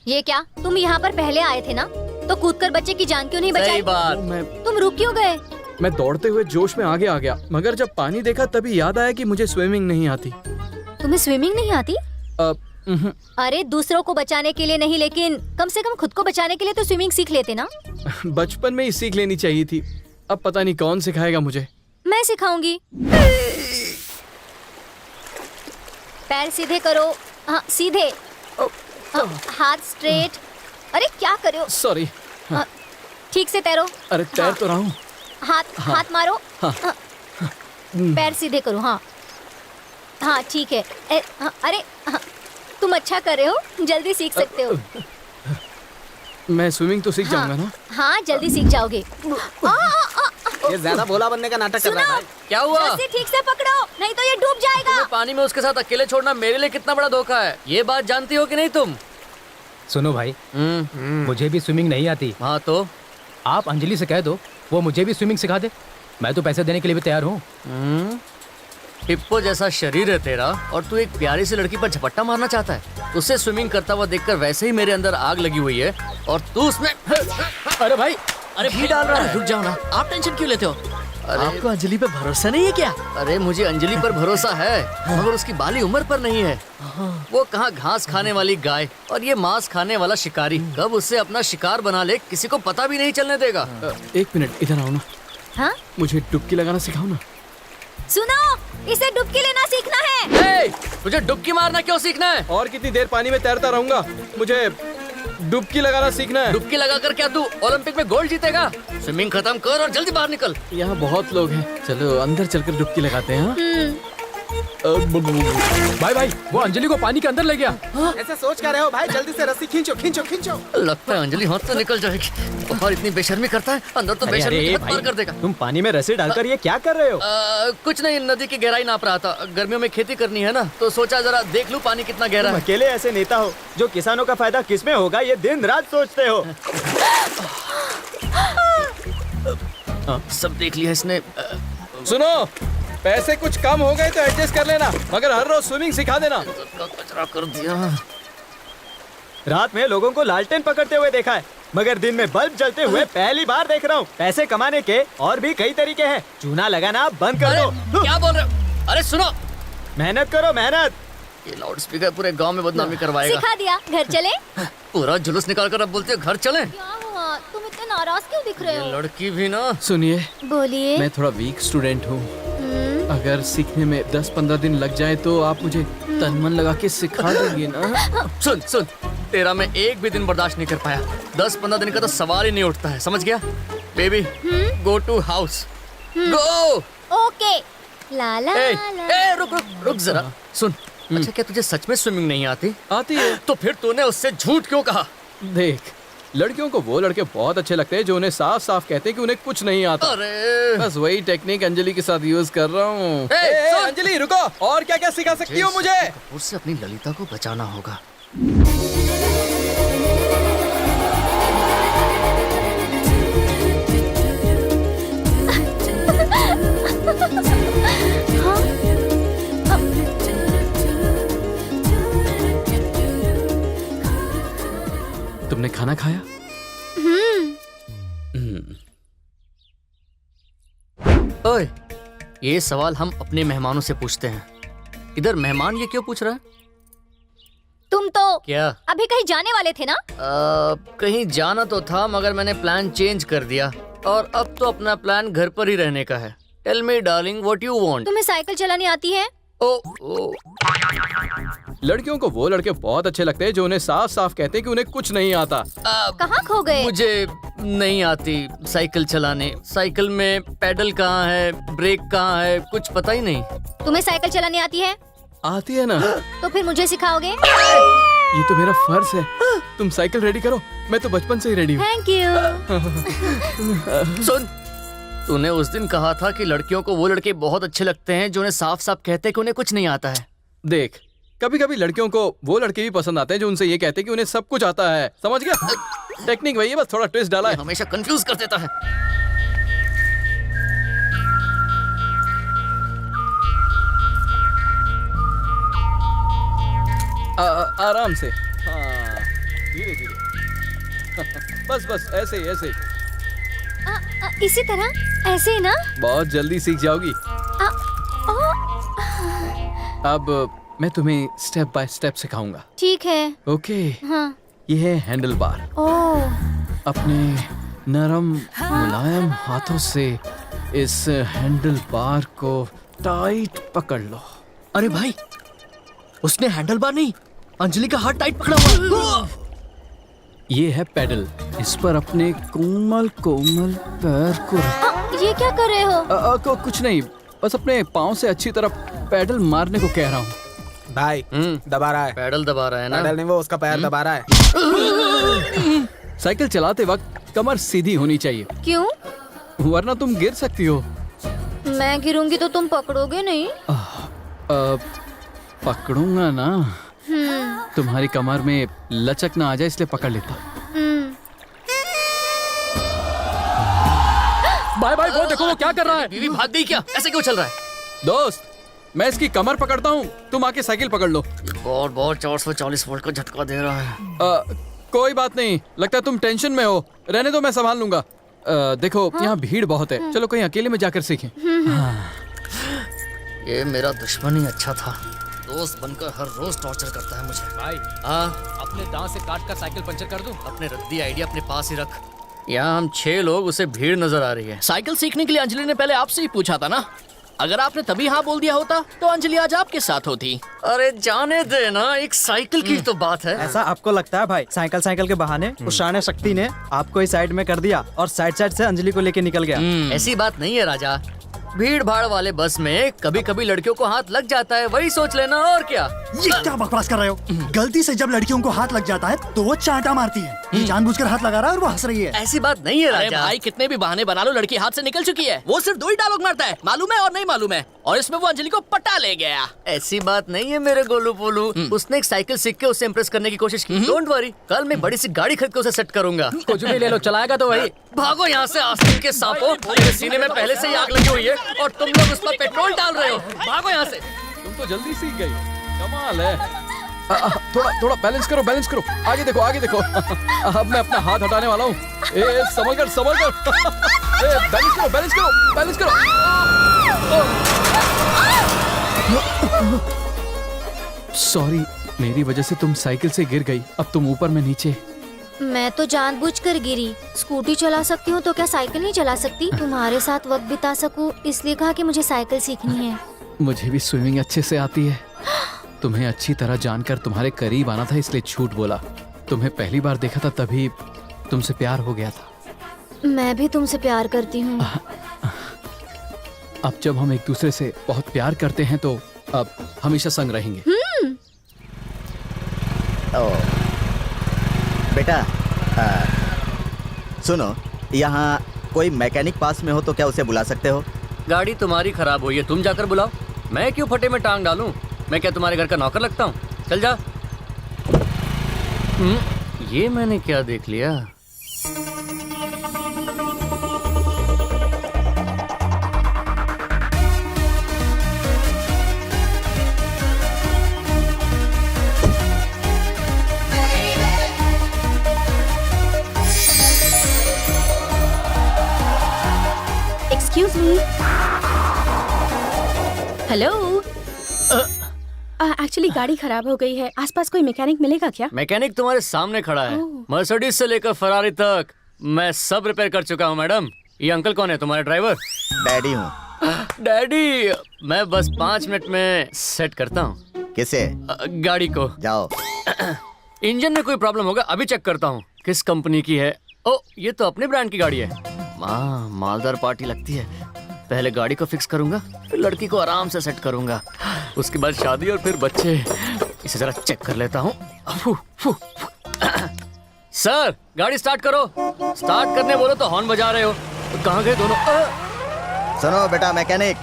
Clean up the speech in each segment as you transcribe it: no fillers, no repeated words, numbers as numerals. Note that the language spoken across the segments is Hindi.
ये क्या, तुम यहाँ पर पहले आए थे ना, तो कूदकर बच्चे की जान क्यों नहीं बचाई? सही बात। तुम रुक क्यों गए? मैं दौड़ते हुए जोश में आगे आ गया, मगर जब पानी देखा तभी याद आया कि मुझे स्विमिंग नहीं आती। तुम्हें स्विमिंग नहीं आती? उहुं। अरे दूसरों को बचाने के लिए नहीं, लेकिन कम से कम खुद को बचाने के लिए तो स्विमिंग सीख लेते ना। बचपन में ही सीख लेनी चाहिए थी, अब पता नहीं कौन सिखाएगा मुझे। मैं सिखाऊंगी। पैर सीधे करो। हाँ, सीधे। हाथ स्ट्रेट। अरे क्या कर रहे हो? सॉरी। ठीक से तैरो। अरे तैर तो रहा हूँ। हाथ मारो। पैर सीधे करो। हाँ हाँ ठीक है। अरे तुम अच्छा कर रहे हो, जल्दी सीख सकते हो। मैं स्विमिंग तो सीख जाऊंगा ना? हाँ जल्दी सीख जाओगे। ये ज्यादा भोला बनने का नाटक कर रहा है। क्या हुआ? रस्सी ठीक से पकड़ो, नहीं तो ये डूब जाएगा। तुम्हें पानी में उसके साथ अकेले छोड़ना मेरे लिए कितना बड़ा धोखा है, ये बात जानती हो कि नहीं तुम? सुनो भाई, मुझे भी स्विमिंग नहीं आती। हाँ तो आप अंजलि से कह दो, वो मुझे भी स्विमिंग सिखा दे। मैं तो पैसे देने के लिए भी तैयार हूँ। हिप्पो जैसा शरीर है तेरा, और तू एक प्यारी सी लड़की पर झपट्टा मारना चाहता है। उसे स्विमिंग करता हुआ देखकर वैसे ही मेरे अंदर आग लगी हुई है, और तू उसमें अरे भाई, अरे घी डाल रहा है। रुक जाओ ना, आप टेंशन क्यों लेते हो? आपको अंजलि पे भरोसा नहीं है क्या? अरे मुझे अंजलि पर भरोसा है, मगर उसकी बाली उम्र पर नहीं है। वो कहाँ घास खाने वाली गाय और ये मांस खाने वाला शिकारी, कब उससे अपना शिकार बना ले किसी को पता भी नहीं चलने देगा। एक मिनट इधर आओ ना। हाँ? मुझे डुबकी लगाना सिखाओ ना। सुनो, इसे डुबकी लेना सीखना है। तुझे डुबकी मारना क्यों सीखना है? और कितनी देर पानी में तैरता रहूंगा, मुझे डुबकी लगाना सीखना है। डुबकी लगाकर क्या तू ओलंपिक में गोल्ड जीतेगा? स्विमिंग खत्म कर और जल्दी बाहर निकल। यहाँ बहुत लोग हैं, चलो अंदर चलकर डुबकी लगाते हैं। भाई भाई, वो अंजलि को पानी के अंदर ले गया। ऐसा सोच क्या रहे हो भाई? जल्दी से रस्सी खींचो खींचो खींचो। लगता है अंजलि हाथ से निकल जाएगी। और इतनी बेशर्मी करता है, अंदर तो बेशर्मी की हद पार कर देगा। तुम पानी में रस्सी डालकर ये क्या कर रहे हो? कुछ नहीं, नदी की गहराई नाप रहा था। गर्मियों में खेती करनी है ना, तो सोचा जरा देख लूं पानी कितना गहरा है। अकेले ऐसे नेता हो जो किसानों का फायदा किसमें होगा ये दिन रात सोचते हो। सब देख लिया इसने। सुनो, पैसे कुछ कम हो गए तो एडजस्ट कर लेना, मगर हर रोज स्विमिंग सिखा देना। कचरा कर दिया। रात में लोगों को लालटेन पकड़ते हुए देखा है, मगर दिन में बल्ब जलते हुए पहली बार देख रहा हूँ। पैसे कमाने के और भी कई तरीके हैं, चूना लगाना बंद कर दो। क्या बोल रहे हो? अरे सुनो, मेहनत करो मेहनत। ये लाउड स्पीकर पूरे गांव में बदनामी करवाएगा। सिखा दिया, घर चले। पूरा जुलूस निकाल कर अब बोलते हो घर चले। क्या हुआ, तुम इतने नाराज क्यों दिख रहे ये हो? लड़की भी ना। सुनिए, बोलिए। मैं थोड़ा वीक स्टूडेंट हूँ। अगर सीखने में 10-15 दिन लग जाए तो आप मुझे तन मन लगा के सिखा देंगे ना? सुन सुन, तेरा मैं एक भी दिन बर्दाश्त नहीं कर पाया। 10-15 दिन का तो सवाल ही नहीं उठता है, समझ गया? Baby, go to house, go. Okay. ला रुक रुक रुक जरा, सुन। अच्छा, क्या तुझे सच में स्विमिंग नहीं आती? आती है। तो फिर तूने उससे झूठ क्यों कहा? देख, लड़कियों को वो लड़के बहुत अच्छे लगते हैं जो उन्हें साफ साफ कहते हैं कि उन्हें कुछ नहीं आता। अरे बस वही टेक्निक अंजलि के साथ यूज कर रहा हूँ। सुन। अंजलि रुको, और क्या क्या सिखा सकती हो मुझे? उससे अपनी ललिता को बचाना होगा। तुमने खाना खाया? ओए, ये सवाल हम अपने मेहमानों से पूछते हैं। इधर मेहमान ये क्यों पूछ रहा है? तुम तो क्या? अभी कहीं जाने वाले थे ना? कहीं जाना तो था, मगर मैंने प्लान चेंज कर दिया और अब तो अपना प्लान घर पर ही रहने का है। Tell me darling, what you want? तुम्हें साइकिल चलानी आती है? ओ, लड़कियों को वो लड़के बहुत अच्छे लगते हैं जो उन्हें साफ साफ कहते हैं कि उन्हें कुछ नहीं आता। कहाँ खो गए? मुझे नहीं आती साइकिल चलाने। साइकिल में पैडल कहाँ है, ब्रेक कहाँ है, कुछ पता ही नहीं। तुम्हें साइकिल चलानी आती है? आती है ना? तो फिर मुझे सिखाओगे? ये तो मेरा फर्ज है। तुम साइकिल रेडी करो, मैं तो बचपन से ही रेडी हूँ। Thank you. सुन, तूने उस दिन कहा था कि लड़कियों को वो लड़के बहुत अच्छे लगते हैं जो उन्हें साफ साफ कहते हैं कि उन्हें कुछ नहीं आता है। देख, कभी कभी लड़कियों को वो लड़के भी पसंद आते हैं जो उनसे ये कहते हैं कि उन्हें सब कुछ आता है, समझ गया? टेक्निक वही है, बस थोड़ा ट्विस्ट डाला है। हमेशा कंफ्यूज कर देता है। आराम से। हाँ। धीरे धीरे। बस बस ऐसे ही ऐसे ही। इसी तरह ऐसे ही ना? बहुत जल्दी सीख जाओगी। ओ, अब मैं तुम्हें स्टेप बाय स्टेप सिखाऊंगा। ठीक है। ओके। हाँ। ये है हैंडल बार। ओह, अपने नरम मुलायम हाथों से इस हैंडल बार को टाइट पकड़ लो। अरे भाई, उसने हैंडल बार नहीं, अंजलि का हाथ टाइट पकड़ा हुआ। ये है पेडल। इस पर अपने कोमल कोमल पैर को ये क्या कर रहे हो? कुछ नहीं, बस अपने पाँव से अच्छी तरह पेडल मारने को कह रहा हूँ। भाई दबा रहा है। पैडल दबा रहा है ना? पैडल नहीं, वो उसका पैर दबा रहा है। साइकिल चलाते वक्त कमर सीधी होनी चाहिए, क्यों? वरना तुम गिर सकती हो। मैं गिरूंगी तो तुम पकड़ोगे नहीं? पकड़ूंगा ना। तुम्हारी कमर में लचक ना आ जाए इसलिए पकड़ लेता। भाई भाई वो देखो वो क्या कर रहा है। बीवी भाग गई क्या? ऐसे क्यों चल रहा है? दोस्त, मैं इसकी कमर पकड़ता हूँ, तुम आके साइकिल पकड़ लो। बहुत बहुत 440 वोल्ट का झटका दे रहा है। कोई बात नहीं, लगता है तुम टेंशन में हो। रहने दो, मैं संभाल लूंगा। देखो यहाँ भीड़ बहुत है, चलो कहीं अकेले में जाकर सीखें। ये मेरा दुश्मन ही अच्छा था। दोस्त बनकर हर रोज टॉर्चर करता है मुझे। भाई हाँ, अपने दांत से काट कर साइकिल पंचर कर दूं? अपने रद्दी आइडिया अपने पास ही रख। यहाँ हम 6 लोग, उसे भीड़ नजर आ रही है। साइकिल सीखने के लिए अंजलि ने पहले आपसे ही पूछा था ना। अगर आपने तभी हाँ बोल दिया होता तो अंजलि आज आपके साथ होती। अरे जाने दे ना, एक साइकिल की तो बात है। ऐसा आपको लगता है भाई? साइकिल के बहाने उस शाने शक्ति ने आपको इस साइड में कर दिया और साइड से अंजलि को लेके निकल गया। ऐसी बात नहीं है राजा। भीड़ भाड़ वाले बस में कभी कभी लड़कियों को हाथ लग जाता है, वही सोच लेना और क्या। ये क्या बकवास कर रहे हो? गलती से जब लड़कियों को हाथ लग जाता है तो वो चांटा मारती है। ये जानबूझकर हाथ लगा रहा है और वो हंस रही है। ऐसी बात नहीं है अरे राजा। भाई, कितने भी बहाने बना लो, लड़की हाथ से निकल चुकी है। वो सिर्फ 2 ही डायलॉग मारता है, मालूम है और नहीं मालूम है, और इसमें वो अंजलि को पटा ले गया। ऐसी बात नहीं है मेरे गोलू पोलू। उसने एक साइकिल सीख के उसे इम्प्रेस करने की कोशिश की। डोंट वरी, कल मैं बड़ी सी गाड़ी खरीद के उसे सेट करूंगा। कुछ भी ले लो, चलाएगा तो वही। भागो यहाँ से आस्तीन के सांपों। मेरे सीने में पहले से ही आग लगी हुई है और तुम लोग उस पर पेट्रोल डाल रहे हो। भागो यहाँ से। तुम तो जल्दी सीख गई, कमाल है। थोड़ा बैलेंस करो, बैलेंस करो। आगे देखो, आगे देखो। अब मैं अपना हाथ हटाने वाला हूँ। संभल कर, संभल कर। बैलेंस करो, बैलेंस करो, बैलेंस करो। सॉरी, मेरी वजह से तुम साइकिल से गिर गई। अब तुम ऊपर, मैं नीचे। मैं तो जानबूझकर गिरी। स्कूटी चला सकती हूँ तो क्या साइकिल नहीं चला सकती? तुम्हारे साथ वक्त बिता सकूं इसलिए कहा कि मुझे साइकिल सीखनी है। मुझे भी स्विमिंग अच्छे से आती है। तुम्हें अच्छी तरह जानकर तुम्हारे करीब आना था इसलिए झूठ बोला। तुम्हें पहली बार देखा था तभी तुमसे प्यार हो गया था। मैं भी तुमसे प्यार करती हूँ। अब जब हम एक दूसरे से बहुत प्यार करते हैं तो अब हमेशा संग रहेंगे। बेटा, सुनो, यहाँ कोई मैकेनिक पास में हो तो क्या उसे बुला सकते हो? गाड़ी तुम्हारी खराब हुई है, तुम जाकर बुलाओ। मैं क्यों फटे में टांग डालूं? मैं क्या तुम्हारे घर का नौकर लगता हूँ? चल जा। ये मैंने क्या देख लिया? Excuse me. हेलो। एक्चुअली गाड़ी खराब हो गई है, आसपास कोई मैकेनिक मिलेगा क्या? मैकेनिक तुम्हारे सामने खड़ा है। मर्सिडीज से लेकर फरारी तक मैं सब रिपेयर कर चुका हूँ मैडम। ये अंकल कौन है? तुम्हारे ड्राइवर? डैडी हूँ। डैडी, मैं बस 5 मिनट में सेट करता हूँ। किसे? गाड़ी को। जाओ। इंजन में कोई प्रॉब्लम होगा, अभी चेक करता हूँ। किस कंपनी की है? ओ, ये तो अपने ब्रांड की गाड़ी है। मालदार पार्टी लगती है। पहले गाड़ी को फिक्स करूंगा, फिर लड़की को आराम से सेट करूंगा, उसके बाद शादी और फिर बच्चे। इसे जरा चेक कर लेता हूँ। सर, गाड़ी स्टार्ट करो। स्टार्ट करने बोलो तो हॉर्न बजा रहे हो। तो कहाँ गए दोनों? सुनो बेटा मैकेनिक,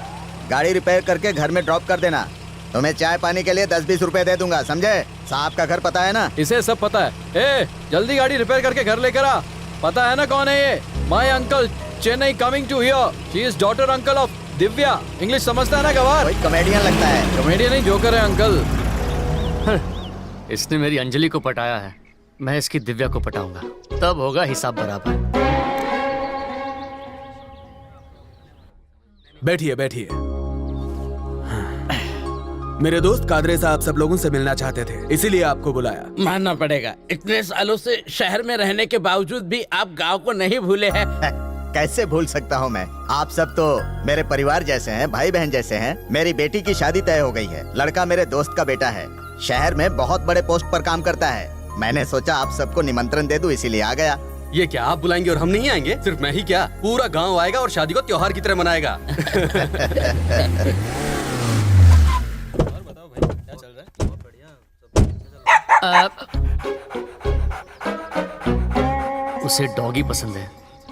गाड़ी रिपेयर करके घर में ड्रॉप कर देना। तुम्हें चाय पानी के लिए 10-20 रुपए दे दूंगा, समझे? साहब का घर पता है ना? इसे सब पता है। जल्दी गाड़ी रिपेयर करके घर लेकर आ। पता है ना कौन है ये? My uncle, Chennai coming to here. She is daughter uncle of Divya. English समझता है ना गवार? कोई कॉमेडियन लगता है। कॉमेडियन नहीं, जोकर है अंकल। इसने मेरी अंजलि को पटाया है। मैं इसकी दिव्या को पटाऊंगा, तब होगा हिसाब बराबर। बैठिए बैठिए। मेरे दोस्त कादरे साहब सब लोगों से मिलना चाहते थे, इसीलिए आपको बुलाया। मानना पड़ेगा, इतने सालों से शहर में रहने के बावजूद भी आप गांव को नहीं भूले हैं। कैसे भूल सकता हूँ मैं? आप सब तो मेरे परिवार जैसे हैं, भाई बहन जैसे हैं। मेरी बेटी की शादी तय हो गई है। लड़का मेरे दोस्त का बेटा है, शहर में बहुत बड़े पोस्ट पर काम करता है। मैंने सोचा आप सबको निमंत्रण दे दूं, इसीलिए आ गया। ये क्या आप बुलाएंगे और हम नहीं आएंगे? सिर्फ मैं ही क्या, पूरा गांव आएगा और शादी को त्योहार की तरह मनाएगा। उसे डॉगी पसंद है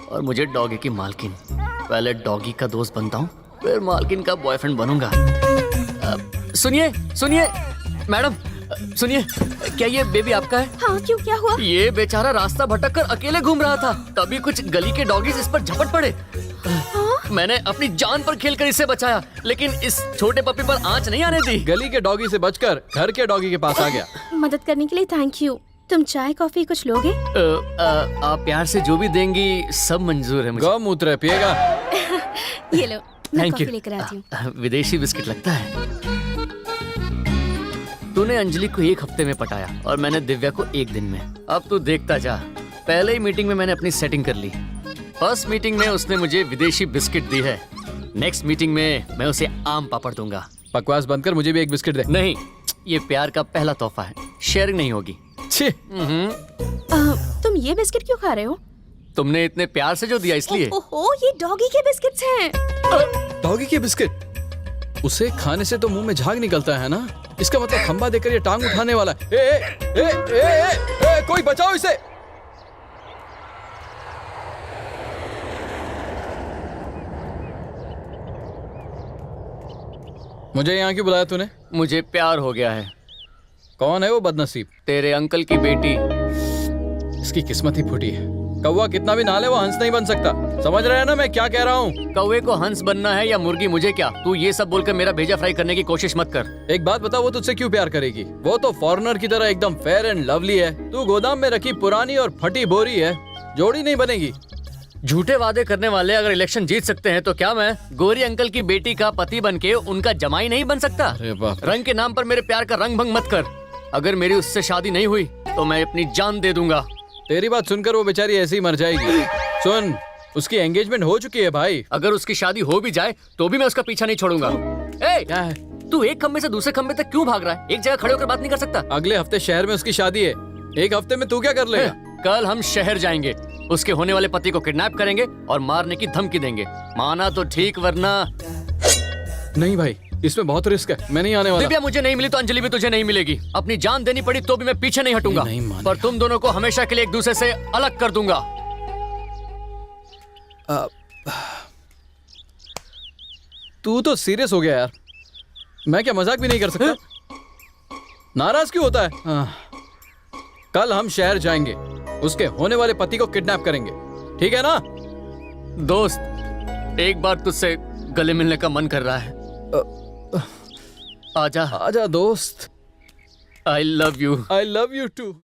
और मुझे डॉगी की मालकिन। पहले डॉगी का दोस्त बनता हूँ, फिर मालकिन का बॉयफ्रेंड बनूंगा। सुनिए सुनिए मैडम, सुनिए, क्या ये बेबी आपका है? हाँ, क्यों, क्या हुआ? ये बेचारा रास्ता भटक कर अकेले घूम रहा था, तभी कुछ गली के डॉगीज इस पर झपट पड़े। मैंने अपनी जान पर खेलकर इसे बचाया, लेकिन इस छोटे पपी पर आंच नहीं आने दी। गली के डॉगी से बचकर घर के डॉगी के पास आ गया। मदद करने के लिए थैंक यू। तुम चाय कॉफी कुछ लोगे? आप प्यार से जो भी देंगी सब मंजूर है मुझे। गौमूत्र है, पिएगा? ये लो, मैं थैंक कॉफी यू। लेकर आती हूँ। विदेशी बिस्किट लगता है। तूने अंजलि को 1 हफ्ते में पटाया और मैंने दिव्या को 1 दिन में। अब तू देखता जा, पहले ही मीटिंग में मैंने अपनी सेटिंग कर ली। फर्स्ट मीटिंग में उसने मुझे विदेशी बिस्किट दी है, नेक्स्ट मीटिंग में मैं उसे आम पापड़ दूंगा। बकवास बंद कर, मुझे भी एक बिस्किट दे। नहीं, ये प्यार का पहला तोहफा है, शेयरिंग नहीं होगी। छी। तुम ये बिस्किट क्यों खा रहे हो? तुमने इतने प्यार से जो दिया इसलिए। ओहो, ये डॉगी के बिस्किट्स हैं। डॉगी के बिस्किट? उसे खाने से तो मुंह में झाग निकलता है ना, इसका मतलब खंबा देकर ये टांग उठाने वाला है। ए, ए, ए, ए, ए, ए, कोई बचाओ इसे। मुझे यहाँ क्यों बुलाया तूने? मुझे प्यार हो गया है। कौन है वो बदनसीब? तेरे अंकल की बेटी। इसकी किस्मत ही फूटी है। कौवा कितना भी नाले वो हंस नहीं बन सकता। समझ रहे हैं ना मैं क्या कह रहा हूँ? कौवे को हंस बनना है या मुर्गी, मुझे क्या। तू ये सब बोलकर मेरा भेजा फ्राई करने की कोशिश मत कर। एक बात बता, वो तुझसे क्यों प्यार करेगी? वो तो फॉरेनर की तरह एकदम फेयर एंड लवली है। तू गोदाम में रखी पुरानी और फटी बोरी है, जोड़ी नहीं बनेगी। झूठे वादे करने वाले अगर इलेक्शन जीत सकते हैं तो क्या मैं गोरी अंकल की बेटी का पति बनके उनका जमाई नहीं बन सकता? अरे बाप रे। रंग के नाम पर मेरे प्यार का रंग भंग मत कर। अगर मेरी उससे शादी नहीं हुई तो मैं अपनी जान दे दूंगा। तेरी बात सुनकर वो बेचारी ऐसे ही मर जाएगी। सुन, उसकी एंगेजमेंट हो चुकी है भाई। अगर उसकी शादी हो भी जाए तो भी मैं उसका पीछा नहीं छोड़ूंगा। क्या है? तू एक खंबे से दूसरे खंबे तक क्यों भाग रहा है? एक जगह खड़े होकर बात नहीं कर सकता? अगले हफ्ते शहर में उसकी शादी है, 1 हफ्ते में तू क्या कर लेगा? कल हम शहर जाएंगे, उसके होने वाले पति को किडनैप करेंगे और मारने की धमकी देंगे। माना तो ठीक, वरना नहीं भाई, इसमें बहुत रिस्क है, मैं नहीं आने वाला। दिव्या मुझे नहीं मिली तो अंजलि भी तुझे नहीं मिलेगी। अपनी जान देनी पड़ी तो भी मैं पीछे नहीं हटूंगा। पर तुम दोनों को हमेशा के लिए एक दूसरे से अलग कर दूंगा। तू तो सीरियस हो गया यार। मैं क्या मजाक भी नहीं कर सकता? नाराज क्यों होता है? कल हम शहर जाएंगे, उसके होने वाले पति को किडनैप करेंगे, ठीक है ना? दोस्त, एक बार तुझसे गले मिलने का मन कर रहा है। आजा आजा दोस्त। I love you. I love you too.